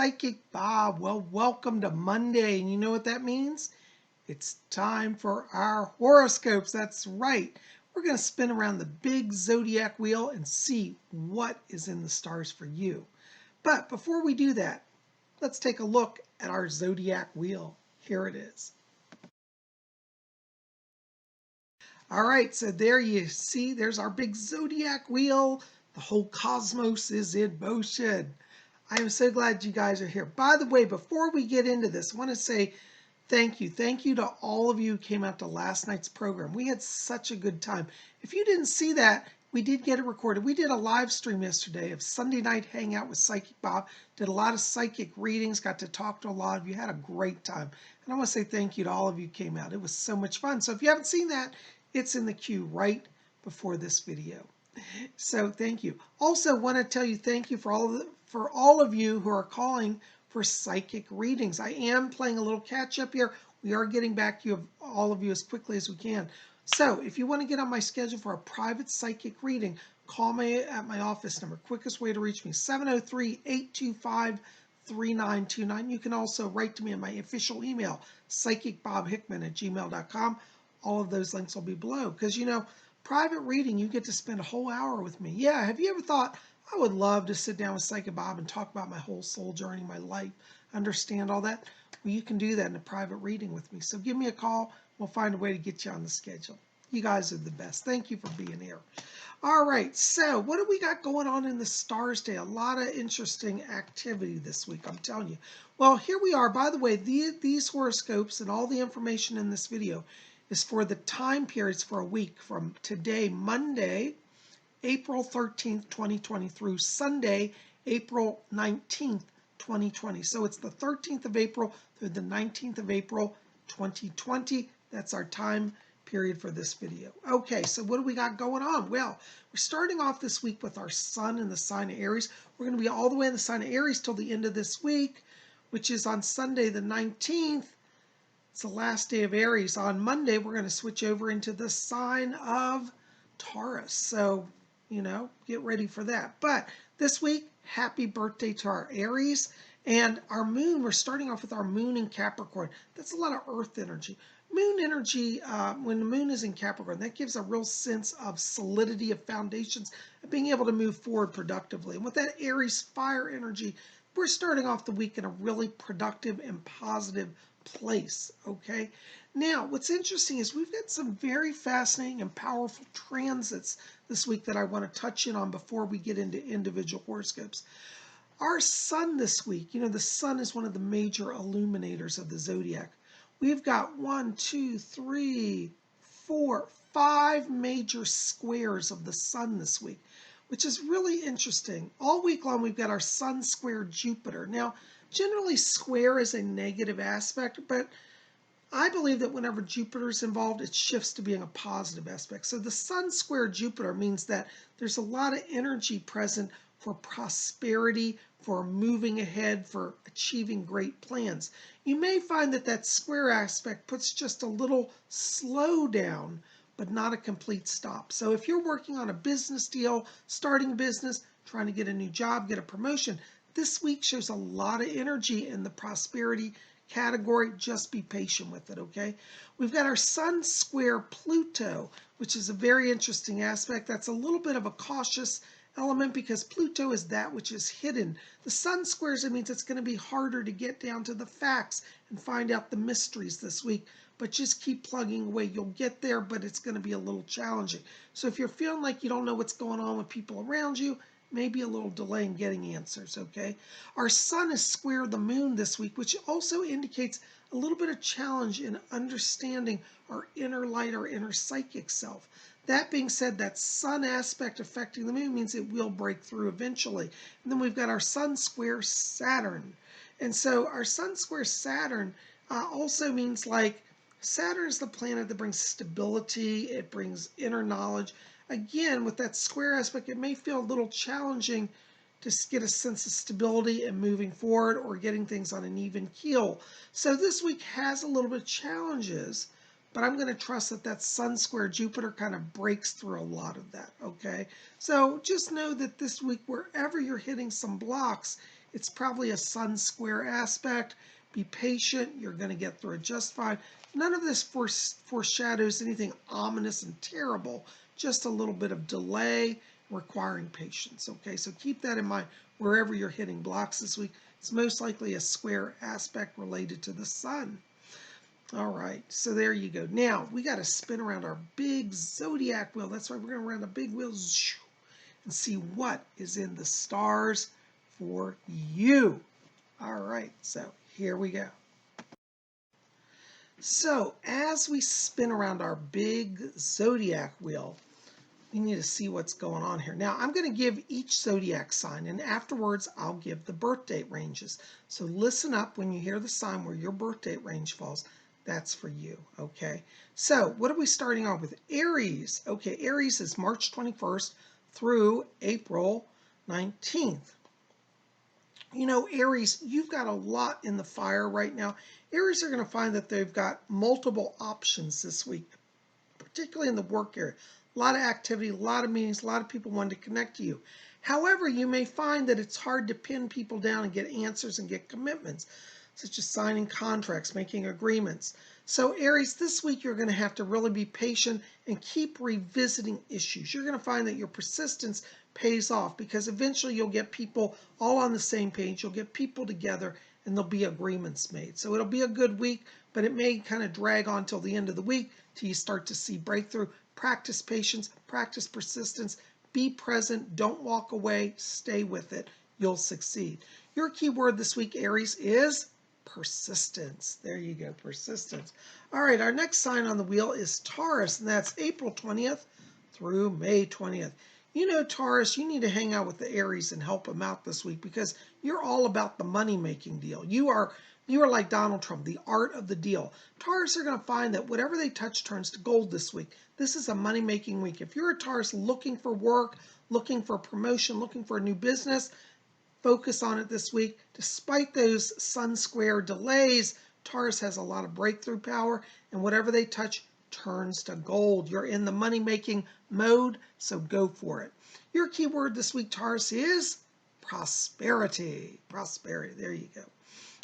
Psychic Bob. Well, welcome to Monday. And you know what that means? It's time for our horoscopes. That's right. We're going to spin around the big zodiac wheel and see what is in the stars for you. But before we do that, let's take a look at our zodiac wheel. Here it is. All right, so there you see, there's our big zodiac wheel. The whole cosmos is in motion. I am so glad you guys are here. By the way, before we get into this, I want to say thank you. Thank you to all of you who came out to last night's program. We had such a good time. If you didn't see that, we did get it recorded. We did a live stream yesterday of Sunday night hangout with Psychic Bob. Did a lot of psychic readings, got to talk to a lot of you, had a great time. And I want to say thank you to all of you who came out. It was so much fun. So if you haven't seen that, it's in the queue right before this video. So thank you. Also want to tell you thank you for all of you who are calling for psychic readings. I am playing a little catch up here. We are getting back to you, all of you, as quickly as we can. So if you want to get on my schedule for a private psychic reading, call me at my office number. Quickest way to reach me, 703-825-3929. You can also write to me on my official email, PsychicBobHickman@gmail.com. All of those links will be below. Because, you know, private reading, you get to spend a whole hour with me. Yeah, have you ever thought, I would love to sit down with Psychic Bob and talk about my whole soul journey, my life, understand all that? Well, you can do that in a private reading with me. So give me a call. We'll find a way to get you on the schedule. You guys are the best. Thank you for being here. All right, so what do we got going on in the stars today? A lot of interesting activity this week, I'm telling you. Well, here we are. By the way, these horoscopes and all the information in this video is for the time periods for a week from today, Monday, April 13th, 2020 through Sunday, April 19th, 2020. So it's the 13th of April through the 19th of April, 2020. That's our time period for this video. Okay, so what do we got going on? Well, we're starting off this week with our sun in the sign of Aries. We're going to be all the way in the sign of Aries till the end of this week, which is on Sunday the 19th. It's the last day of Aries. On Monday, we're going to switch over into the sign of Taurus. So, you know, get ready for that. But this week, happy birthday to our Aries. And our moon, we're starting off with our moon in Capricorn. That's a lot of earth energy. Moon energy, when the moon is in Capricorn, that gives a real sense of solidity of foundations, of being able to move forward productively. And with that Aries fire energy, we're starting off the week in a really productive and positive place, okay? Now, what's interesting is we've got some very fascinating and powerful transits this week that I want to touch in on before we get into individual horoscopes. Our sun this week, you know, the sun is one of the major illuminators of the zodiac. We've got 5 major squares of the sun this week, which is really interesting. All week long, we've got our sun square Jupiter. Now, generally, square is a negative aspect, but I believe that whenever Jupiter is involved, it shifts to being a positive aspect. So the sun square Jupiter means that there's a lot of energy present for prosperity, for moving ahead, for achieving great plans. You may find that that square aspect puts just a little slow down, but not a complete stop. So if you're working on a business deal, starting a business, trying to get a new job, get a promotion, this week shows a lot of energy in the prosperity category. Just be patient with it, okay? We've got our sun square Pluto, which is a very interesting aspect. That's a little bit of a cautious element because Pluto is that which is hidden. The sun squares, it means it's going to be harder to get down to the facts and find out the mysteries this week, but just keep plugging away. You'll get there, but it's going to be a little challenging. So if you're feeling like you don't know what's going on with people around you, maybe a little delay in getting answers, okay? Our sun is square the moon this week, which also indicates a little bit of challenge in understanding our inner light, our inner psychic self. That being said, that sun aspect affecting the moon means it will break through eventually. And then we've got our sun square Saturn. And so our sun square Saturn also means, like, Saturn is the planet that brings stability, it brings inner knowledge. Again, with that square aspect, it may feel a little challenging to get a sense of stability and moving forward or getting things on an even keel. So this week has a little bit of challenges, but I'm going to trust that that sun square Jupiter kind of breaks through a lot of that, okay? So just know that this week, wherever you're hitting some blocks, It's probably a sun square aspect. Be patient. You're going to get through it just fine. None of this foreshadows anything ominous and terrible, just a little bit of delay requiring patience. Okay, so keep that in mind wherever you're hitting blocks this week. It's most likely a square aspect related to the sun. All right, so there you go. Now, we got to spin around our big zodiac wheel. That's right, we're going to run the big wheel and see what is in the stars for you. All right, so here we go. So as we spin around our big zodiac wheel, we need to see what's going on here. Now, I'm going to give each zodiac sign, and afterwards, I'll give the birth date ranges. So listen up when you hear the sign where your birth date range falls. That's for you, okay? So what are we starting off with? Aries. Okay, Aries is March 21st through April 19th. You know, Aries, you've got a lot in the fire right now. Aries are going to find that they've got multiple options this week, particularly in the work area. A lot of activity, a lot of meetings, a lot of people wanting to connect to you. However, you may find that it's hard to pin people down and get answers and get commitments, such as signing contracts, making agreements. So Aries, this week you're going to have to really be patient and keep revisiting issues. You're going to find that your persistence pays off because eventually you'll get people all on the same page. You'll get people together and there'll be agreements made. So it'll be a good week, but it may kind of drag on till the end of the week till you start to see breakthrough. Practice patience, practice persistence, be present, don't walk away, stay with it. You'll succeed. Your key word this week, Aries, is persistence. There you go, persistence. All right, our next sign on the wheel is Taurus, and that's April 20th through May 20th. You know, Taurus, you need to hang out with the Aries and help them out this week because you're all about the money-making deal. You are like Donald Trump, the art of the deal. Taurus are going to find that whatever they touch turns to gold this week. This is a money-making week. If you're a Taurus looking for work, looking for a promotion, looking for a new business, focus on it this week. Despite those sun square delays, Taurus has a lot of breakthrough power, and whatever they touch turns to gold. You're in the money-making mode, so go for it. Your keyword this week, Taurus, is prosperity. Prosperity, there you go.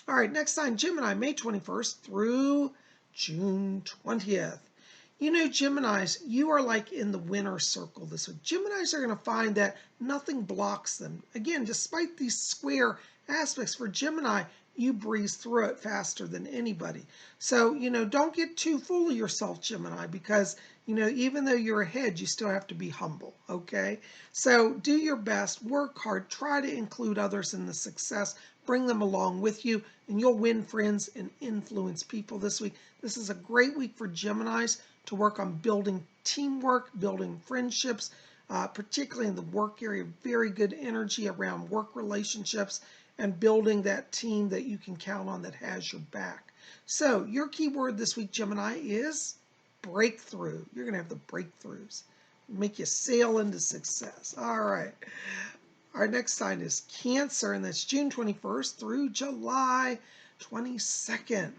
All right, next sign, Gemini, May 21st through June 20th. You know, Geminis, you are like in the winner circle this week. Geminis are going to find that nothing blocks them. Again, despite these square aspects for Gemini, you breeze through it faster than anybody. So, you know, don't get too full of yourself, Gemini, because, you know, even though you're ahead, you still have to be humble, okay? So do your best, work hard, try to include others in the success, bring them along with you, and you'll win friends and influence people this week. This is a great week for Geminis to work on building teamwork, building friendships, particularly in the work area. Very good energy around work relationships and building that team that you can count on that has your back. So your keyword this week, Gemini, is breakthrough. You're going to have the breakthroughs. Make you sail into success. All right. Our next sign is Cancer, and that's June 21st through July 22nd.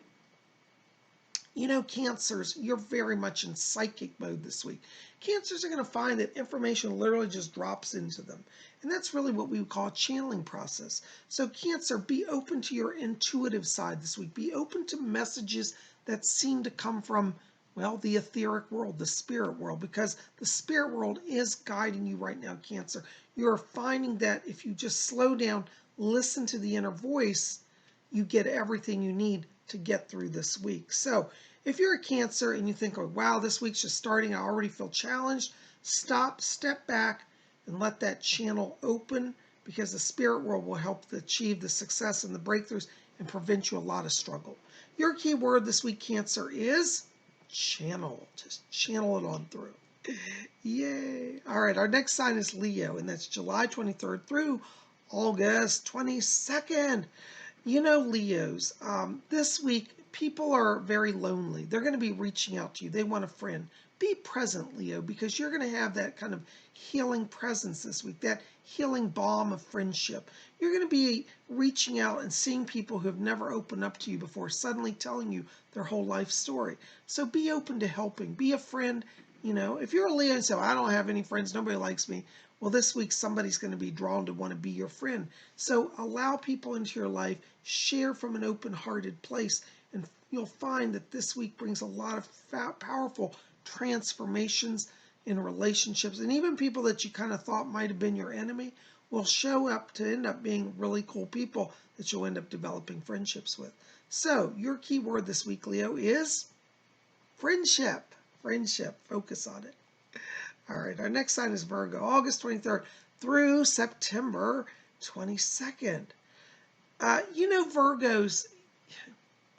You know, Cancers, you're very much in psychic mode this week. Cancers are going to find that information literally just drops into them. And that's really what we would call a channeling process. So Cancer, be open to your intuitive side this week. Be open to messages that seem to come from, well, the etheric world, the spirit world, because the spirit world is guiding you right now, Cancer. You're finding that if you just slow down, listen to the inner voice, you get everything you need to get through this week. So if you're a Cancer and you think, oh, wow, this week's just starting, I already feel challenged, stop, step back, and let that channel open, because the spirit world will help to achieve the success and the breakthroughs and prevent you a lot of struggle. Your key word this week, Cancer, is channel. Just channel it on through. Yay. All right, our next sign is Leo, and that's July 23rd through August 22nd. You know, Leos, this week, people are very lonely. They're going to be reaching out to you. They want a friend. Be present, Leo, because you're going to have that kind of healing presence this week, that healing balm of friendship. You're going to be reaching out and seeing people who have never opened up to you before, suddenly telling you their whole life story. So be open to helping. Be a friend. You know, if you're a Leo and say, I don't have any friends, nobody likes me, Well, this week somebody's going to be drawn to want to be your friend. So allow people into your life, share from an open-hearted place, and you'll find that this week brings a lot of powerful transformations in relationships. And even people that you kind of thought might have been your enemy will show up to end up being really cool people that you'll end up developing friendships with. So your key word this week, Leo, is friendship. Friendship. Focus on it. All right, our next sign is Virgo, August 23rd through September 22nd. Virgos,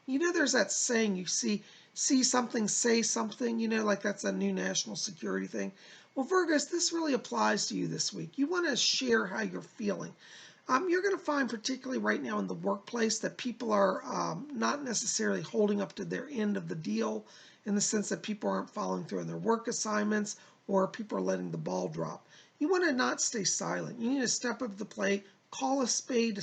there's that saying, you see something, say something, like that's a new national security thing. Well, Virgos, this really applies to you this week. You want to share how you're feeling. You're going to find, particularly right now in the workplace, that people are not necessarily holding up to their end of the deal, in the sense that people aren't following through on their work assignments, or people are letting the ball drop. You want to not stay silent. You need to step up to the plate, call a spade,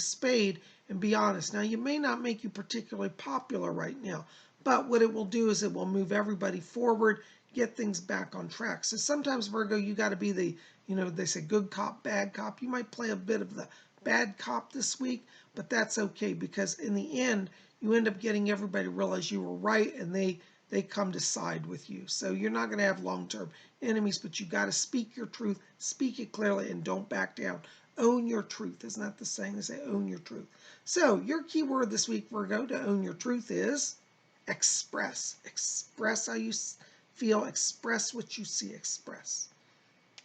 and be honest. Now, you may not make you particularly popular right now, but what it will do is it will move everybody forward, get things back on track. So sometimes, Virgo, you got to be the, they say good cop, bad cop. You might play a bit of the bad cop this week, but that's okay, because in the end, you end up getting everybody to realize you were right, and they come to side with you. So you're not going to have long-term enemies, but you got to speak your truth, speak it clearly, and don't back down. Own your truth. Isn't that the saying? They say own your truth. So your key word this week, Virgo, to own your truth is express. Express how you feel. Express what you see. Express.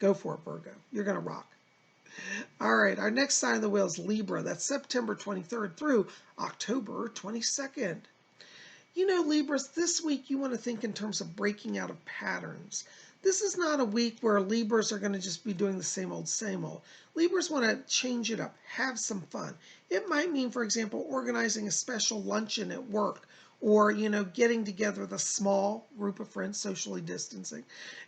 Go for it, Virgo. You're going to rock. All right, our next sign of the wheel is Libra. That's September 23rd through October 22nd. Libras, this week you want to think in terms of breaking out of patterns. This is not a week where Libras are going to just be doing the same old, same old. Libras want to change it up, have some fun. It might mean, for example, organizing a special luncheon at work, or, getting together with a small group of friends, socially distancing,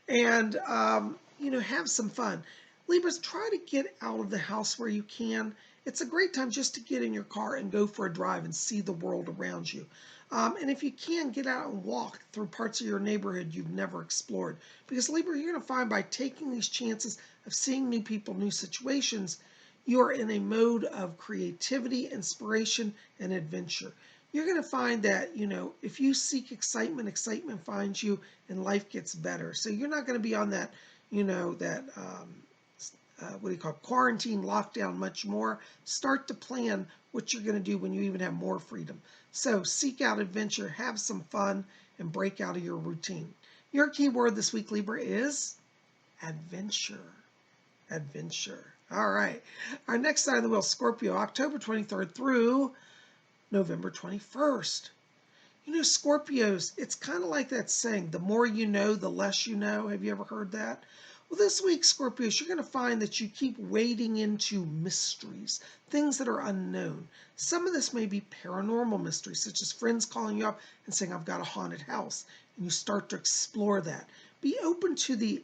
and, have some fun. Libras, try to get out of the house where you can. It's a great time just to get in your car and go for a drive and see the world around you. And if you can, get out and walk through parts of your neighborhood you've never explored. Because Libra, you're going to find by taking these chances of seeing new people, new situations, you are in a mode of creativity, inspiration, and adventure. You're going to find that, if you seek excitement, excitement finds you, and life gets better. So you're not going to be on that, quarantine, lockdown much more. Start to plan what you're going to do when you even have more freedom. So seek out adventure, have some fun, and break out of your routine. Your key word this week, Libra, is adventure. Adventure. All right. Our next sign of the wheel, Scorpio, October 23rd through November 21st. Scorpios, it's kind of like that saying, the more you know, the less you know. Have you ever heard that? Well, this week, Scorpios, you're going to find that you keep wading into mysteries, things that are unknown. Some of this may be paranormal mysteries, such as friends calling you up and saying, I've got a haunted house, and you start to explore that. Be open to the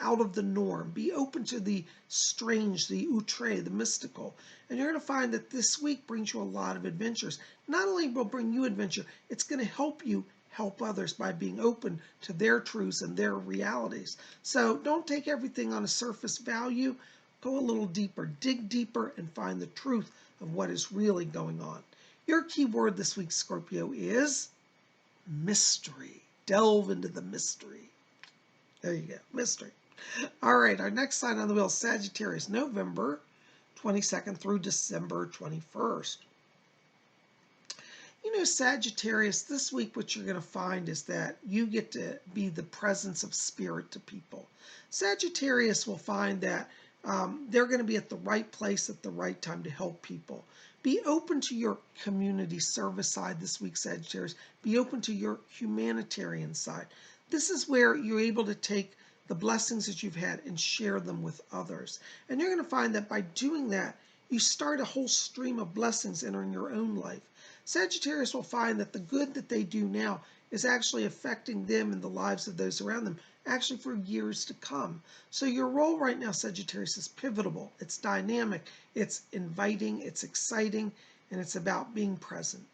out of the norm. Be open to the strange, the outre, the mystical. And you're going to find that this week brings you a lot of adventures. Not only will bring you adventure, it's going to help you help others by being open to their truths and their realities. So don't take everything on a surface value. Go a little deeper, dig deeper, and find the truth of what is really going on. Your key word this week, Scorpio, is mystery. Delve into the mystery. There you go, mystery. All right, our next sign on the wheel is Sagittarius, November 22nd through December 21st. Sagittarius, this week what you're going to find is that you get to be the presence of spirit to people. Sagittarius will find that they're going to be at the right place at the right time to help people. Be open to your community service side this week, Sagittarius. Be open to your humanitarian side. This is where you're able to take the blessings that you've had and share them with others. And you're going to find that by doing that, you start a whole stream of blessings entering your own life. Sagittarius will find that the good that they do now is actually affecting them and the lives of those around them, actually for years to come. So your role right now, Sagittarius, is pivotal. It's dynamic, it's inviting, it's exciting, and it's about being present.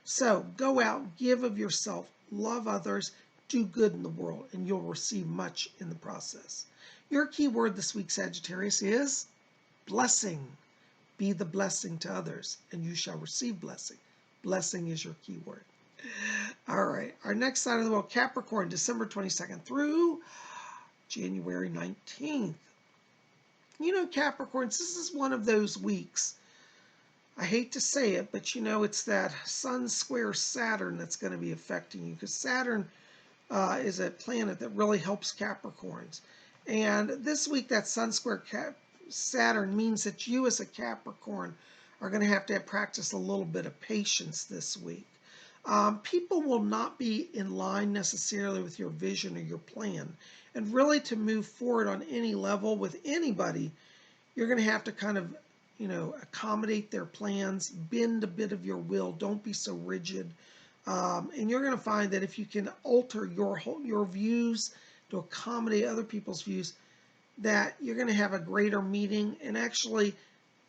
So go out, give of yourself, love others, do good in the world, and you'll receive much in the process. Your key word this week, Sagittarius, is blessing. Be the blessing to others, and you shall receive blessing. Blessing is your key word. All right, our next sign of the world, Capricorn, December 22nd through January 19th. You know, Capricorns, this is one of those weeks. I hate to say it, but you know, it's that Sun square Saturn that's going to be affecting you, because Saturn is a planet that really helps Capricorns. And this week, that Sun square Saturn means that you as a Capricorn are going to have practice a little bit of patience this week. People will not be in line necessarily with your vision or your plan. And really, to move forward on any level with anybody, you're going to have to kind of, you know, accommodate their plans, bend a bit of your will. Don't be so rigid. And you're going to find that if you can alter your views to accommodate other people's views, that you're going to have a greater meeting. And actually,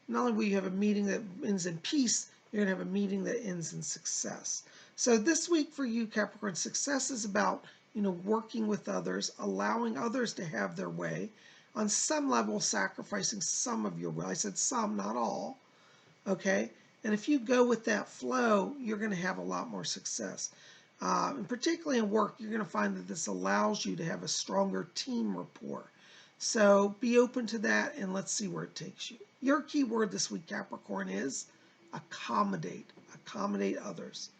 not only will you have a meeting that ends in peace, you're going to have a meeting that ends in success. So this week for you, Capricorn, success is about, you know, working with others, allowing others to have their way, on some level sacrificing some of your will. I said some, not all, okay? And if you go with that flow, you're going to have a lot more success. And particularly in work, you're going to find that this allows you to have a stronger team rapport. So be open to that, and let's see where it takes you. Your key word this week, Capricorn, is accommodate. Accommodate others.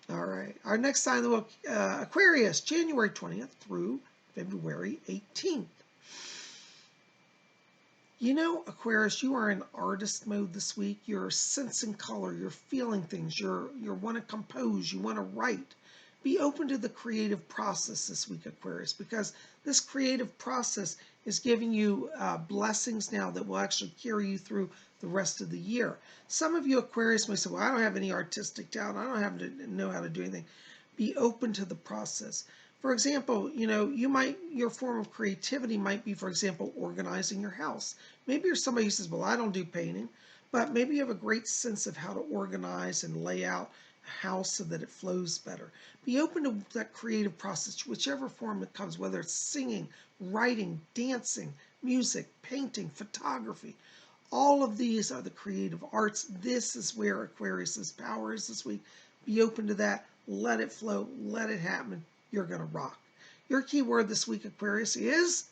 All right. Our next sign of the week, Aquarius, January 20th through February 18th. You know, Aquarius, you are in artist mode this week. You're sensing color. You're feeling things. You want to compose. You want to write. Be open to the creative process this week, Aquarius, because this creative process is giving you blessings now that will actually carry you through the rest of the year. Some of you Aquarius may say, well, I don't have any artistic talent. I don't have to know how to do anything. Be open to the process. For example, you know, your form of creativity might be, for example, organizing your house. Maybe you're somebody who says, well, I don't do painting, but maybe you have a great sense of how to organize and lay out a house so that it flows better. Be open to that creative process, whichever form it comes, whether it's singing, writing, dancing, music, painting, photography. All of these are the creative arts. This is where Aquarius's power is this week. Be open to that. Let it flow. Let it happen. You're going to rock. Your key word this week, Aquarius, is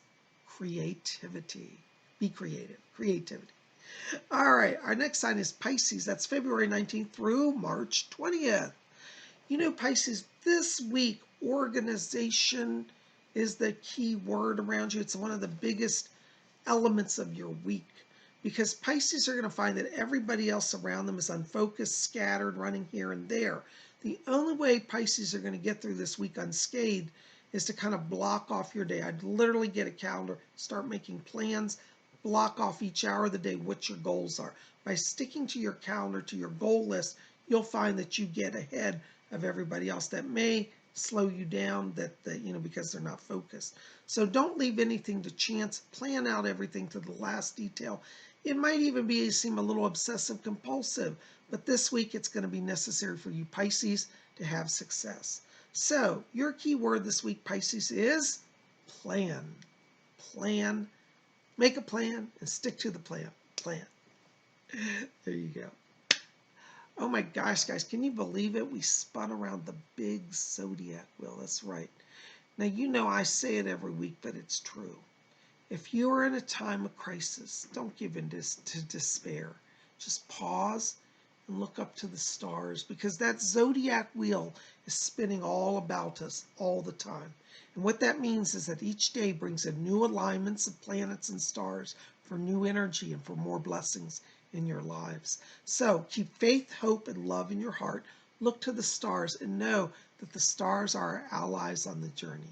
creativity. Be creative. Creativity. All right. Our next sign is Pisces. That's February 19th through March 20th. You know, Pisces, this week, organization is the key word around you. It's one of the biggest elements of your week, because Pisces are going to find that everybody else around them is unfocused, scattered, running here and there. The only way Pisces are going to get through this week unscathed is to kind of block off your day. I'd literally get a calendar, start making plans, block off each hour of the day what your goals are. By sticking to your calendar, to your goal list, you'll find that you get ahead of everybody else. That may slow you down, because they're not focused. So don't leave anything to chance. Plan out everything to the last detail. It might even seem a little obsessive compulsive, but this week it's going to be necessary for you, Pisces, to have success. So your key word this week, Pisces, is plan. Plan. Make a plan and stick to the plan. Plan. There you go. Oh my gosh, guys, can you believe it? We spun around the big zodiac wheel. That's right. Now, you know I say it every week, but it's true. If you are in a time of crisis, don't give in to despair. Just pause and look up to the stars, because that zodiac wheel is spinning all about us all the time. And what that means is that each day brings in new alignments of planets and stars for new energy and for more blessings in your lives. So keep faith, hope, and love in your heart. Look to the stars and know that the stars are our allies on the journey.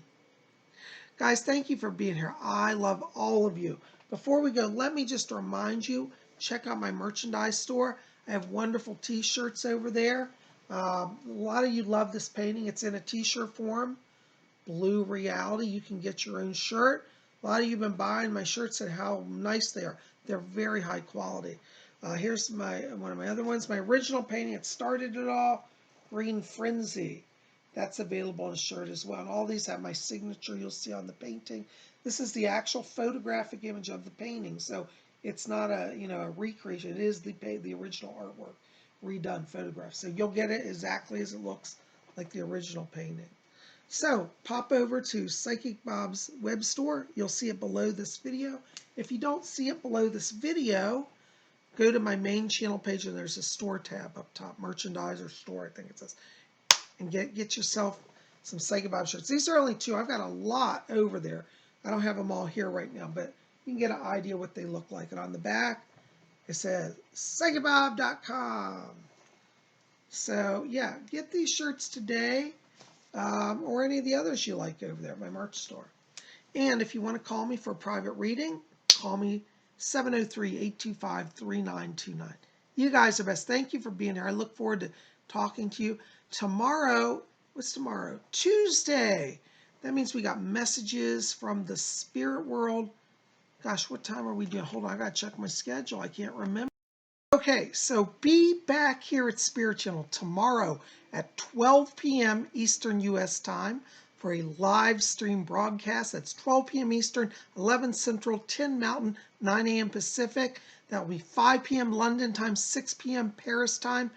Guys, thank you for being here. I love all of you. Before we go, let me just remind you, check out my merchandise store. I have wonderful t-shirts over there. A lot of you love this painting. It's in a t-shirt form. Blue Reality. You can get your own shirt. A lot of you have been buying my shirts and how nice they are. They're very high quality. Here's one of my other ones. My original painting, it started it all, Green Frenzy. That's available in a shirt as well. And all these have my signature you'll see on the painting. This is the actual photographic image of the painting. So it's not a, a recreation. It is the original artwork, redone photograph. So you'll get it exactly as it looks like the original painting. So pop over to Psychic Bob's web store. You'll see it below this video. If you don't see it below this video, go to my main channel page and there's a store tab up top, merchandise or store, I think it says, and get yourself some Psychic Bob shirts. These are only 2. I've got a lot over there. I don't have them all here right now, but you can get an idea what they look like. And on the back, it says PsychicBob.com. So yeah, get these shirts today, or any of the others you like over there at my merch store. And if you want to call me for a private reading, call me 703-825-3929. You guys are best. Thank you for being here. I look forward to talking to you tomorrow. What's tomorrow? Tuesday. That means we got messages from the spirit world. Gosh, what time are we doing? Hold on, I got to check my schedule. I can't remember. Okay, so be back here at Spirit Channel tomorrow at 12 p.m. Eastern U.S. time for a live stream broadcast. That's 12 p.m. Eastern, 11 Central, 10 Mountain, 9 a.m. Pacific. That will be 5 p.m. London time, 6 p.m. Paris time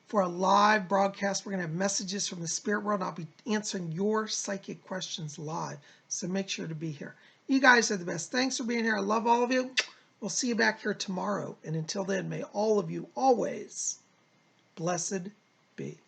for a live broadcast. We're going to have messages from the spirit world, and I'll be answering your psychic questions live. So make sure to be here. You guys are the best. Thanks for being here. I love all of you. We'll see you back here tomorrow. And until then, may all of you always blessed be.